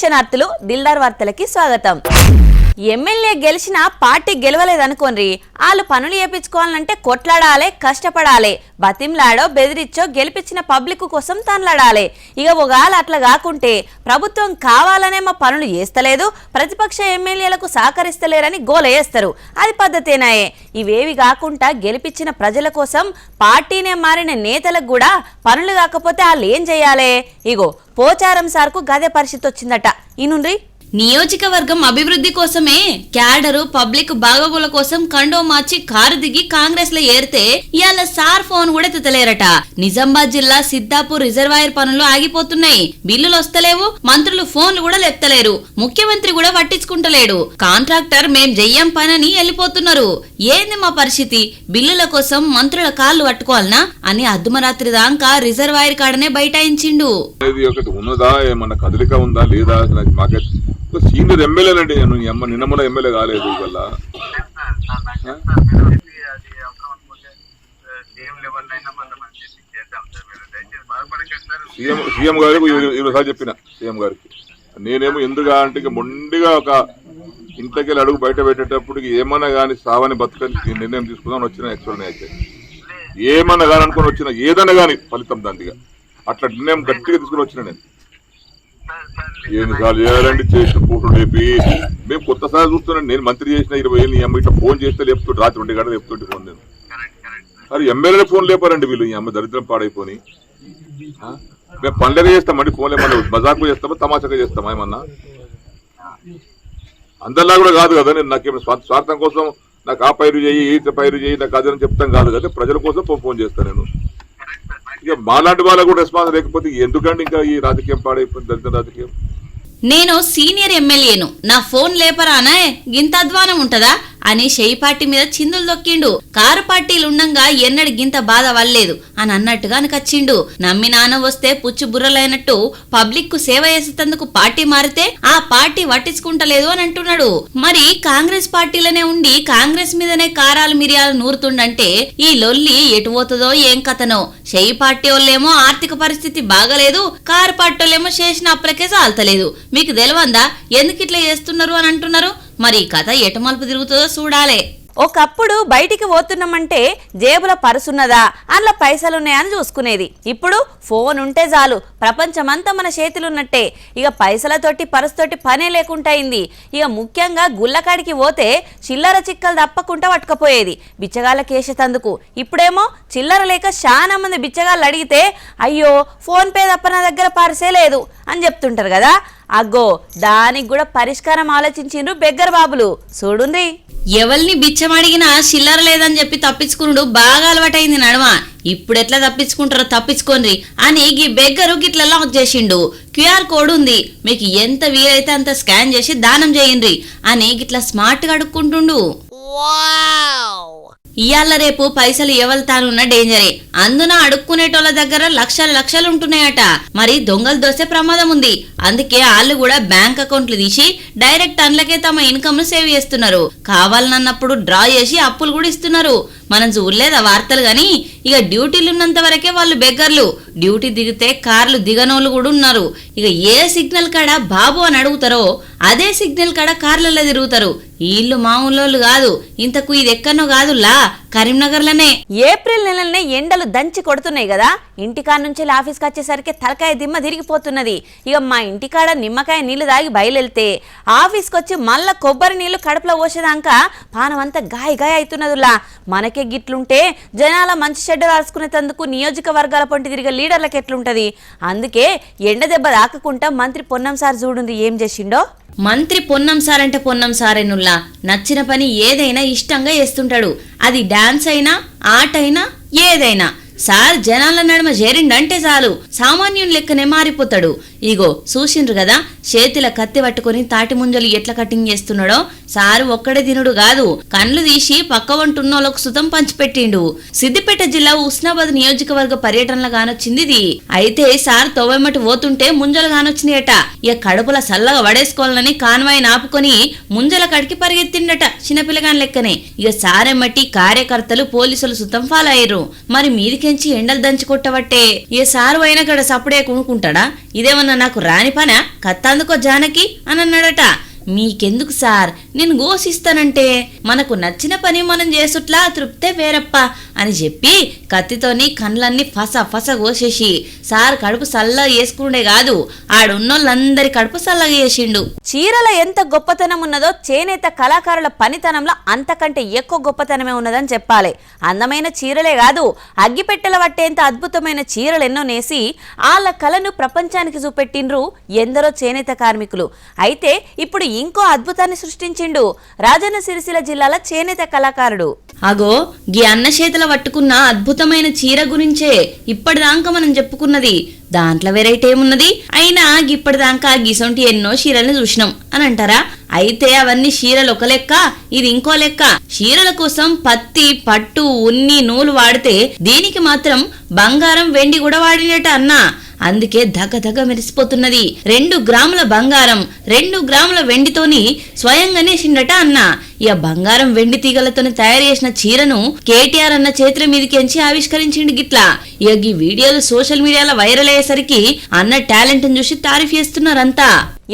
దర్శనార్థులు దిల్దార్ వార్తలకి స్వాగతం. ఎమ్మెల్యే గెలిచినా పార్టీ గెలవలేదనుకోండి, వాళ్ళు పనులు చేపించుకోవాలంటే కొట్లాడాలే, కష్టపడాలి, బతింలాడో బెదిరిచ్చో గెలిపించిన పబ్లిక్ కోసం తనలాడాలి. ఇక ఒకవేళ అట్లా కాకుంటే ప్రభుత్వం కావాలనే మా పనులు చేస్తలేదు, ప్రతిపక్ష ఎమ్మెల్యేలకు సహకరిస్తలేరని గోలయేస్తారు. అది పద్ధతేనాయే. ఇవేవి కాకుండా గెలిపించిన ప్రజల కోసం పార్టీనే మారిన నేతలకు కూడా పనులు కాకపోతే వాళ్ళు ఏం చేయాలి? ఇగో పోచారం సార్కు గదే పరిస్థితి వచ్చిందట. ఈనుండ్రి. నియోజకవర్గం అభివృద్ధి కోసమే క్యాడరు పబ్లిక్ బాగోగుల కోసం కండో మార్చి కారు దిగి కాంగ్రెస్ లో ఏరితే ఇవాళ సార్ ఫోన్ కూడా ఎత్తలేరట. నిజామాబాద్ జిల్లా సిద్దాపూర్ రిజర్వాయర్ పనులు ఆగిపోతున్నాయి, బిల్లులు వస్తలేవు, మంత్రులు ఫోన్లు కూడా లేపుతలేరు, ముఖ్యమంత్రి కూడా పట్టించుకుంటలేడు. కాంట్రాక్టర్ మేం చెయ్యం పనని వెళ్ళిపోతున్నారు. ఏంది మా పరిస్థితి? బిల్లుల కోసం మంత్రుల కాళ్ళు పట్టుకోవాలనా అని అర్ధమరాత్రి దాకా రిజర్వాయర్ కాడనే బైఠాయించిండు. సీనియర్ ఎమ్మెల్యేలండి, నిన్న మొన్న ఎమ్మెల్యే కాలేదు. వల్ల సీఎం గారికి ఈరోజు చెప్పిన సీఎం గారికి నేనేమో ఎందుగా అంటే మొండిగా ఒక ఇంట్లోకి అడుగు బయట పెట్టేటప్పుడు ఏమన్నా కానీ సావని బతుకని నిర్ణయం తీసుకుందామని వచ్చిన యాక్చువల్ అయితే ఏమన్నా కానీ అనుకుని వచ్చిన ఏదన్నా కానీ ఫలితం దాంట్లో అట్లా నిర్ణయం గట్టిగా తీసుకుని వచ్చిన నేను. ఎన్నిసార్లు చేయాలండి చేసిన ఫోటో లేపి మేము కొత్తసారి చూస్తున్నాను. నేను మంత్రి చేసిన 20 ఏళ్ళు ఈ అమ్మ ఇట్లా ఫోన్ చేస్తే లేపుతుంటే రాత్రి 2 గంటలు లేపుతుంటే ఫోన్ నేను సరే ఎమ్మెల్యేనే ఫోన్ లేపారండి వీళ్ళు. ఈ అమ్మ దరిద్రం పాడైపోయి మేము పనులుగా చేస్తామండి, ఫోన్ ఏమన్నా మజాకు చేస్తామా తమాషాగా చేస్తామా ఏమన్నా? అందరిలా కూడా కాదు కదా. నేను నాకేమైనా స్వార్థం కోసం నాకు ఆ పైరు చేయి ఈ పైరు చేయి నాకు అదని చెప్తాం కాదు కదా. ప్రజల కోసం ఫోన్ చేస్తాను నేను. ఇక మాలాంటి వాళ్ళకు కూడా రెస్పాన్స్ లేకపోతే ఎందుకండి ఇంకా ఈ రాజకీయం పాడైపోయింది, దళిత రాజకీయం. నేను సీనియర్ ఎమ్మెల్యేను, నా ఫోన్ లేపరానా గింత అధ్వానం ఉంటదా అని షెయి పార్టీ మీద చిందులు దొక్కిండు. కారు పార్టీలు ఉండంగా ఎన్నడు గింత బాధ వల్లేదు అని అన్నట్టుగా కచ్చిండు. నమ్మి నాన్న వస్తే పుచ్చు బుర్రలైనట్టు పబ్లిక్ కు సేవ చేసేందుకు పార్టీ మారితే ఆ పార్టీ పట్టించుకుంటలేదు అని అంటున్నాడు. మరి కాంగ్రెస్ పార్టీలోనే ఉండి కాంగ్రెస్ మీదనే కారాలు మిరియాలు నూరుతుండంటే ఈ లొల్లి ఎటు పోతుందో ఏం కథనో. షెయి పార్టీ వాళ్ళేమో ఆర్థిక పరిస్థితి బాగలేదు, కారు పార్టీ వాళ్ళేమో చేసిన అప్పులకే చాలతలేదు. మీకు తెలియందా ఎందుకు ఇట్లా చేస్తున్నారు అని అంటున్నారు. మరి కథ ఎటు మలుపు తిరుగుతుందో చూడాలే. ఒకప్పుడు బయటికి పోతున్నామంటే జేబుల పరుసున్నదా, అందులో పైసలున్నాయని చూసుకునేది. ఇప్పుడు ఫోన్ ఉంటే చాలు, ప్రపంచమంతా మన చేతులున్నట్టే. ఇక పైసలతోటి పరుసుతోటి పనే లేకుంటయింది. ఇక ముఖ్యంగా గుళ్ళకాడికి పోతే చిల్లర చిక్కలు తప్పకుండా పట్టుకపోయేది బిచ్చగాళ్ళకి వేసేతందుకు. ఇప్పుడేమో చిల్లర లేక చాలా మంది బిచ్చగాళ్ళు అడిగితే అయ్యో ఫోన్ పే తప్ప నా దగ్గర పర్సే లేదు అని చెప్తుంటారు కదా. అగ్గో దానికి కూడా పరిష్కారం ఆలోచించిండ్రు బెగ్గర్ బాబులు. చూడుంది. ఎవల్ని బిచ్చమడిగినా చిల్లర లేదని చెప్పి తప్పించుకున్నాడు బాగా అలవాటైంది నడమ. ఇప్పుడెట్లా తప్పించుకుంటారో తప్పించుకోండి అని ఈ బెగ్గరు గిట్ల లాక్ చేసిండు. QR కోడ్ ఉంది, మీకు ఎంత వీలైతే అంత స్కాన్ చేసి దానం చేయండి అని గిట్లా స్మార్ట్ గా అడుక్కుంటుండు. ఇయాళ్ళ రేపు పైసలు ఎవల్తానున్న డేంజరే. అందున అడుక్కునేటోళ్ళ దగ్గర లక్షలు ఉంటున్నాయట. మరి దొంగలు దోసే ప్రమాదం ఉంది. అందుకే వాళ్ళు కూడా బ్యాంక్ అకౌంట్లు తీసి డైరెక్ట్ అందులోకే తమ ఇన్కమ్ ను సేవ్ చేస్తున్నారు. కావాలన్నప్పుడు డ్రా చేసి అప్పులు కూడా ఇస్తున్నారు. మనం చూడలేదా వార్తలు గాని. ఇక డ్యూటీలు ఉన్నంత వరకే వాళ్ళు బెగ్గర్లు, డ్యూటీ దిగితే కార్లు దిగనోళ్ళు కూడా ఉన్నారు. ఇక ఏ సిగ్నల్ కాడ బాబు అని అడుగుతారో అదే సిగ్నల్ కాడ కార్లలో తిరుగుతారు. వీళ్ళు మామూలు కాదు. ఇంతకు ఇది ఎక్కడనో కాదులా, కరీంనగర్లోనే. ఏప్రిల్ నెలలనే ఎండలు దంచి కొడుతున్నాయి కదా. ఇంటికాడ నుంచి ఆఫీస్కి వచ్చేసరికి తలకాయ దిమ్మ తిరిగిపోతున్నది. ఇక మా ఇంటికాడ నిమ్మకాయ నీళ్లు తాగి బయలుదేరితే ఆఫీస్కి వచ్చి మళ్ళా కొబ్బరి నీళ్లు కడుపులో పోసేదాకా పానం అంతా గాయ అవుతున్నదిలా. మనకే గిట్లుంటే జనాల మంచి చెడ్డ రాసుకునేందుకు నియోజకవర్గాల పొంటి తిరిగే లీడర్లకు ఎట్లుంటది. అందుకే ఎండ దెబ్బ తాకకుండా మంత్రి పొన్నం సార్ చూడుంది ఏం చేసిండో. మంత్రి పొన్నం సార్ అంటే పొన్నం సారేనుల్లా నచ్చిన పని ఏదైనా ఇష్టంగా చేస్తుంటాడు. అది డాన్స్ అయినా ఆట అయినా ఏదైనా. సార్ జనాల నడుమ చేరిండంటే చాలు సామాన్యుని లెక్కనే మారిపోతాడు. ఇగో చూసిండ్రు కదా చేతిల కత్తి పట్టుకుని తాటి ముంజలు ఎట్లా కటింగ్ చేస్తున్నాడో. సారు ఒక్కడే తినుడు కాదు, కండ్లు తీసి పక్క వంటున్నోళ్ళకు సుతం పంచిపెట్టిండు. సిద్దిపేట జిల్లా ఉస్నాబాద్ నియోజకవర్గ పర్యటనలో గానొచ్చింది ఇది. అయితే సార్ తొవ్వెమ్మటి పోతుంటే ముంజలు గానొచ్చినాయట. ఇక కడుపుల సల్లగా వడేసుకోవాలని కాన్వాయ్ ఆపుకొని ముంజల కడికి పరిగెత్తిండట చిన్నపిల్లగాని లెక్కనే. ఇక సారెమ్మటి కార్యకర్తలు పోలీసులు సుతం ఫాలో అయ్యారు. మరి మీదికే పొద్దుగెంచి ఎండలు దంచి కొట్టబట్టే ఏ సారు అయినా కడ సప్పుడే కొనుక్కుంటాడా, ఇదేమన్నా నాకు రాని పనా, కత్తందుకో జానకి అని అన్నాడట. మీకెందుకు సార్, నేను గోసిస్తానంటే మనకు నచ్చిన పని మనం చేసుట్లా తృప్తే వేరప్ప అని చెప్పి కత్తితోని కండ్లన్నీ ఫస ఫస కోసేసి సార్ కడుపు సల్లగా వేసుకుండే కాదు, ఆడున్నోళ్ళందరి కడుపు సల్లగా వేసిండు. చీరల ఎంత గొప్పతనం ఉన్నదో చేనేత కళాకారుల పనితనంలో అంతకంటే ఎక్కువ గొప్పతనమే ఉన్నదని చెప్పాలి. అందమైన చీరలే కాదు, అగ్గిపెట్టెల పట్టేంత అద్భుతమైన చీరలు ఎన్నో నేసి వాళ్ళ కళను ప్రపంచానికి చూపెట్టిండ్రు ఎందరో చేనేత కార్మికులు. అయితే ఇప్పుడు ఇంకో అద్భుతాన్ని సృష్టించిండు రాజన్న సిరిసిల్ల జిల్లాల చేనేత కళాకారుడు. అగో గీ అన్న చేతుల పట్టుకున్న అద్భుతమైన చీర గురించే ఇప్పటిదాకా మనం చెప్పుకున్నది. దాంట్లో వెరైటీ ఏమున్నది, అయినా ఇప్పటిదాకా గిసొంటి ఎన్నో చీరల్ని చూసినాం అని అంటారా? అయితే అవన్నీ చీరలు ఒక లెక్క, ఇది ఇంకో లెక్క. చీరల కోసం పత్తి, పట్టు, ఉన్ని, నూలు వాడితే దీనికి మాత్రం బంగారం, వెండి కూడా వాడినట అన్న. అందుకే దగ్గ దగ్గ మెరిసిపోతున్నది. 2 గ్రాముల బంగారం, 2 గ్రాముల వెండితోని స్వయంగా నేసిండట అన్న. ఇక బంగారం, వెండి తీగలతో తయారు చేసిన చీరను కేటీఆర్ అన్న చేతుల మీదకించి ఆవిష్కరించిండు గిట్లా. ఇక ఈ వీడియోలు సోషల్ మీడియాలో వైరల్ అయ్యేసరికి అన్న టాలెంట్ చూసి తారీఫ్ చేస్తున్నారంతా.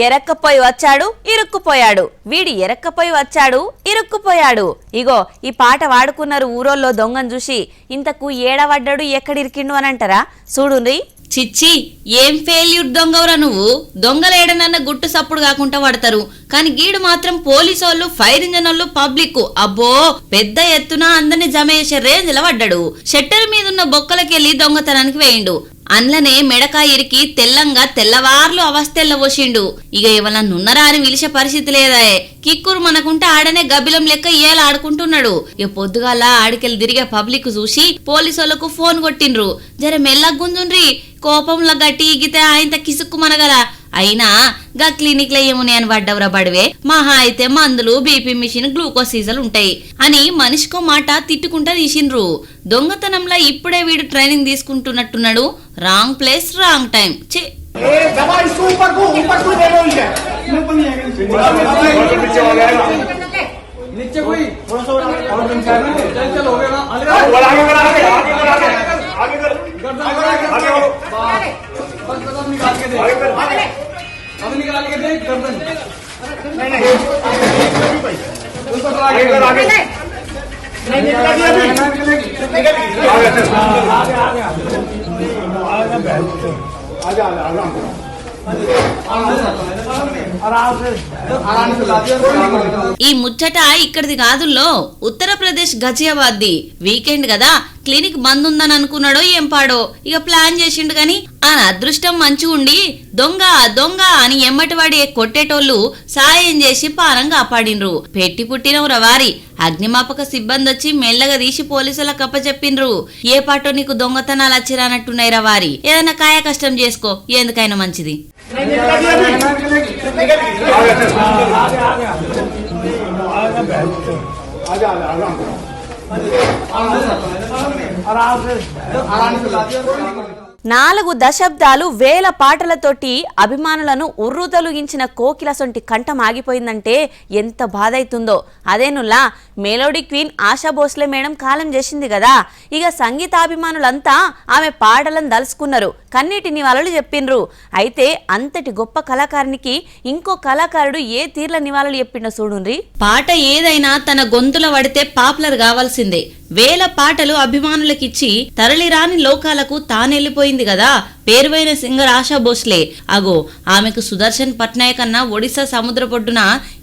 ఎరక్కపోయి వచ్చాడు ఇరుక్కుపోయాడు, వీడి ఎరక్కపోయి వచ్చాడు ఇరుక్కుపోయాడు. ఇగో ఈ పాట వాడుకున్నారు ఊరోల్లో దొంగను చూసి. ఇంతకు ఏడవడ్డాడు ఎక్కడిరికిండు అని అంటారా? చూడుండ్రి. చిచ్చి, ఏం ఫెయిల్యూర్ దొంగవరా నువ్వు. దొంగలేడనన్న గుట్టు సప్పుడు కాకుండా పడతారు, కానీ గీడు మాత్రం పోలీసోళ్ళు, ఫైర్ ఇంజన్ వాళ్ళు, పబ్లిక్ అబ్బో పెద్ద ఎత్తున అందరినీ జమ చేసే రేంజ్ లో పడ్డాడు. షట్టర్ మీదున్న బొక్కలకెళ్లి దొంగతనానికి వేయిండు. అండ్లనే మెడకాయిరికి తెల్లంగా తెల్లవార్లు అవస్థెల్ల పోసిండు. ఇక ఎవరన్నా నున్నరా అని పిలిచే పరిస్థితి లేదాయే. కిక్కురు మనకుంటే ఆడనే గబ్బిలం లెక్క ఇయ్యాల ఆడుకుంటున్నాడు. ఇక పొద్దుగాల ఆడికెళ్ళి తిరిగే పబ్లిక్ చూసి పోలీసులకు ఫోన్ కొట్టిండ్రు. జర మెల్లగుంజుండ్రి, కోపంలో గట్టి ఈగితే ఆయన కిసుక్కు మనగల. అయినా గా క్లినిక్ లో ఏమునే అని పడ్డవరా బడివే, మహా అయితే మందులు, బీపీ మిషన్, గ్లూకోజ్ సీజలు ఉంటాయి అని మనిషికో మాట తిట్టుకుంటా తీసిండ్రు. దొంగతనంలో ఇప్పుడే వీడు ట్రైనింగ్ తీసుకుంటున్నట్టున్నాడు. Wrong place wrong time. ఈ ముచ్చట ఇక్కడిది కాదుల్లో, ఉత్తరప్రదేశ్ గజియాబాద్ ది. వీకెండ్ కదా, క్లినిక్ బంద్ ఉందని అనుకున్నాడో ఏం పాడో, ఇక ప్లాన్ చేసిండు గాని ఆ అదృష్టం మంచిగా ఉండి దొంగ దొంగ అని ఎమ్మటివాడి కొట్టేటోళ్లు సాయం చేసి పారం కాపాడిండ్రు. పెట్టి పుట్టినవురా వారి. అగ్నిమాపక సిబ్బంది వచ్చి మెల్లగా తీసి పోలీసులకు అప్పచెప్పిండ్రు. ఏ పాటో నీకు దొంగతనాలు వచ్చిరానట్టున్నాయిరా వారి, ఏదైనా కాయ కష్టం చేసుకో, ఎందుకైనా మంచిది. నాలుగు దశాబ్దాలు వేల పాటలతోటి అభిమానులను ఉర్రూతలుగించిన కోకిల సొంటి కంఠం ఆగిపోయిందంటే ఎంత బాధ అవుతుందో. అదేనుల్లా melody queen Asha Bhosle madam కాలం చేసింది కదా. ఇక సంగీతాభిమానులంతా ఆమె పాటలను దలుచుకున్నారు, కన్నీటి నివాళులు చెప్పిండ్రు. అయితే అంతటి గొప్ప కళాకారునికి ఇంకో కళాకారుడు ఏ తీర్ల నివాళులు చెప్పిండో చూడుండ్రి. పాట ఏదైనా తన గొంతులో పడితే పాపులర్ కావాల్సిందే. వేల పాటలు అభిమానులకిచ్చి తరలిరాని లోకాలకు తానెళ్లిపోయింది కదా పేరువైన సింగర్ ఆశా భోస్లే. అగో ఆమెకు సుదర్శన్ పట్నాయక్ అన్న ఒడిశా సముద్ర పొడ్డున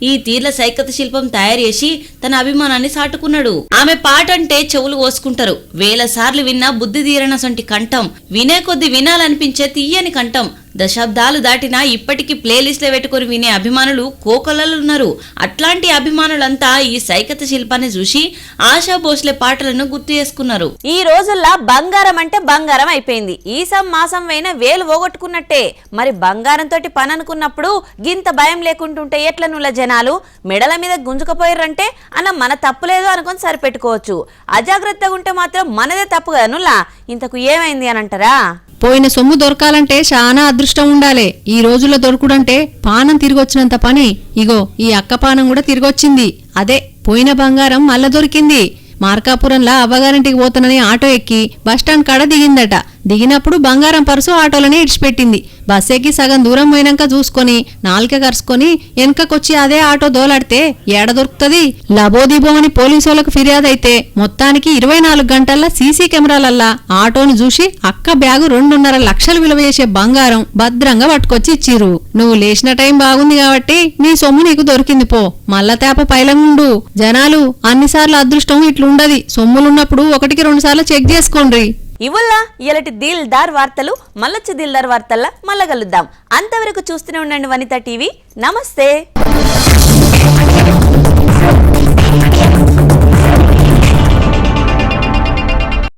ఈ తీర్ల సైకత శిల్పం తయారు చేసి తన అభిమానాన్ని సాటుకున్నాడు. ఆమె పాట అంటే చెవులు కోసుకుంటారు. వేల సార్లు విన్నా బుద్ధి తీరన సొంటి కంఠం, వినే కొద్ది వినాలనిపించే తీయని కంఠం. దశాబ్దాలు దాటినా ఇప్పటికీ ప్లేలిస్ట్లో పెట్టుకుని వినే అభిమానులు కోకొల్లలున్నారు. అట్లాంటి అభిమానులంతా ఈ సైకత శిల్పాన్ని చూసి ఆశా భోస్లే పాటలను గుర్తు చేసుకున్నారు. ఈ రోజుల్లో బంగారం అంటే బంగారం అయిపోయింది. ఈసం మాసం అయినా వేలు పోగొట్టుకున్నట్టే. మరి బంగారంతో పని అనుకున్నప్పుడు గింత భయం లేకుంటుంటే ఎట్ల నుల్ల జనాలు మెడల మీద గుంజుకపోయారంటే అన్న మన తప్పు లేదు అనుకొని సరిపెట్టుకోవచ్చు. అజాగ్రత్తగా ఉంటే మాత్రం మనదే తప్పు కదా నుల్లా. ఇంతకు ఏమైంది అని అంటారా? పోయిన సొమ్ము దొరకాలంటే చాలా అదృష్టం ఉండాలే. ఈ రోజుల్లో దొరకుడంటే పానం తిరిగొచ్చినంత పని. ఇగో ఈ అక్క పానం కూడా తిరిగొచ్చింది. అదే పోయిన బంగారం మళ్ళా దొరికింది. మార్కాపురంలా అవ్వగారింటికి పోతానని ఆటో ఎక్కి బస్టాండ్ కాడ దిగిందట. దిగినప్పుడు బంగారం పర్సు ఆటోలోనే ఇడిచిపెట్టింది. బస్ ఎక్కి సగం దూరం పోయినాక చూసుకొని నాలుక కరుచుకొని వెనకకొచ్చి అదే ఆటో దోలాడితే ఏడ దొరుకుతుంది? లబోదిబోమని పోలీసులకు ఫిర్యాదు అయితే మొత్తానికి 24 గంటల్లో సీసీ కెమెరాలల్లా ఆటోను చూసి అక్క బ్యాగు 2.5 లక్షలు విలువ చేసే బంగారం భద్రంగా పట్టుకొచ్చి ఇచ్చిరు. నువ్వు లేచిన టైం బాగుంది కాబట్టి నీ సొమ్ము నీకు దొరికింది పో. మల్ల తేప పైలంగుండు. జనాలు అన్నిసార్లు అదృష్టం ఇట్లుండది. సొమ్ములున్నప్పుడు 1-2 సార్లు చెక్ చేసుకోండి. ఇవల్లా ఇలాంటి దిల్దార్ వార్తలు మళ్ళొచ్చే దిల్దార్ వార్తల్లా మళ్ళా కలుద్దాం. అంతవరకు చూస్తూనే ఉండండి వనితా టీవీ. నమస్తే.